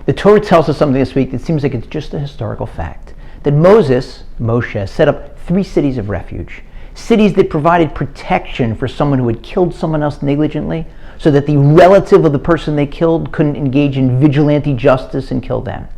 The Torah tells us something this week that seems like it's just a historical fact. That Moshe, set up 3 cities of refuge. Cities that provided protection for someone who had killed someone else negligently, so that the relative of the person they killed couldn't engage in vigilante justice and kill them.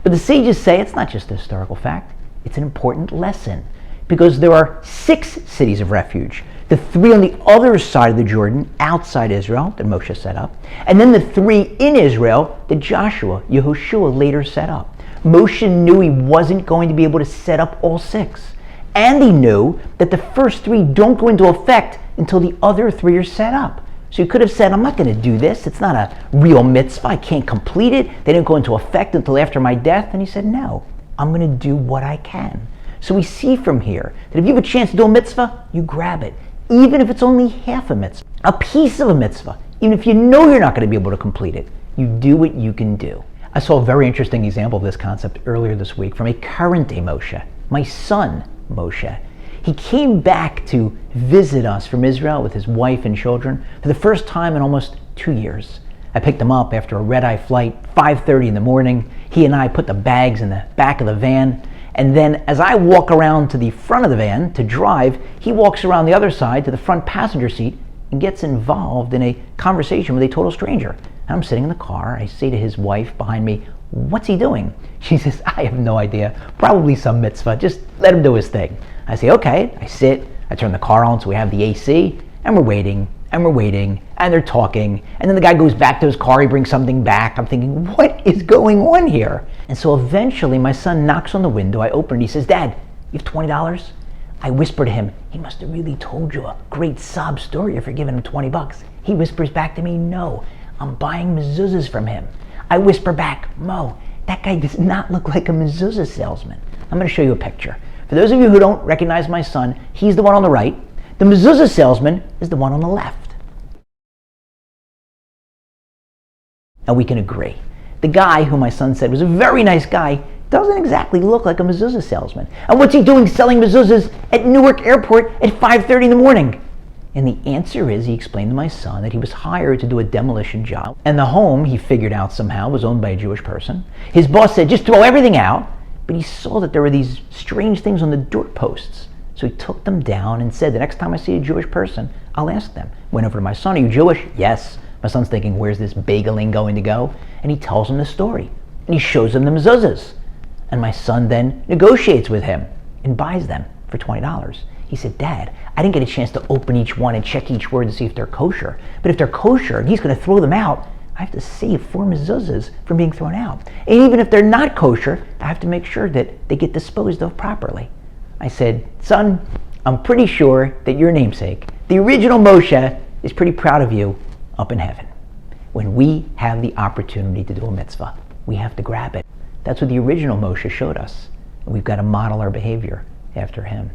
But the sages say it's not just a historical fact, it's an important lesson. Because there are 6 cities of refuge. The 3 on the other side of the Jordan, outside Israel, that Moshe set up. And then the 3 in Israel that Yehoshua later set up. Moshe knew he wasn't going to be able to set up all 6. And he knew that the first 3 don't go into effect until the other 3 are set up. So he could have said, I'm not going to do this. It's not a real mitzvah. I can't complete it. They didn't go into effect until after my death. And he said, no, I'm going to do what I can. So we see from here that if you have a chance to do a mitzvah, you grab it. Even if it's only half a mitzvah, a piece of a mitzvah, even if you know you're not going to be able to complete it, you do what you can do. I saw a very interesting example of this concept earlier this week from a current day Moshe, my son Moshe. He came back to visit us from Israel with his wife and children for the first time in almost 2 years. I picked him up after a red-eye flight, 5:30 in the morning. He and I put the bags in the back of the van. And then as I walk around to the front of the van to drive, he walks around the other side to the front passenger seat and gets involved in a conversation with a total stranger. And I'm sitting in the car. I say to his wife behind me, what's he doing? She says, I have no idea. Probably some mitzvah. Just let him do his thing. I say, okay. I sit. I turn the car on so we have the AC. And we're waiting. And they're talking. And then the guy goes back to his car. He brings something back. I'm thinking, what is going on here? And so eventually my son knocks on the window. I open it. He says, Dad, you have $20? I whisper to him, he must have really told you a great sob story if you're giving him $20. He whispers back to me, no, I'm buying mezuzahs from him. I whisper back, Mo, that guy does not look like a mezuzah salesman. I'm going to show you a picture. For those of you who don't recognize my son, he's the one on the right. The mezuzah salesman is the one on the left. And we can agree. The guy who my son said was a very nice guy doesn't exactly look like a mezuzah salesman. And what's he doing selling mezuzahs at Newark Airport at 5:30 in the morning? And the answer is, he explained to my son that he was hired to do a demolition job. And the home, he figured out somehow, was owned by a Jewish person. His boss said, just throw everything out. But he saw that there were these strange things on the doorposts. So he took them down and said, the next time I see a Jewish person, I'll ask them. Went over to my son, are you Jewish? Yes. My son's thinking, where's this bageling going to go? And he tells him the story. And he shows him the mezuzahs. And my son then negotiates with him and buys them for $20. He said, Dad, I didn't get a chance to open each one and check each word to see if they're kosher. But if they're kosher and he's going to throw them out, I have to save 4 mezuzahs from being thrown out. And even if they're not kosher, I have to make sure that they get disposed of properly. I said, son, I'm pretty sure that your namesake, the original Moshe, is pretty proud of you up in heaven. When we have the opportunity to do a mitzvah, we have to grab it. That's what the original Moshe showed us. And we've got to model our behavior after him.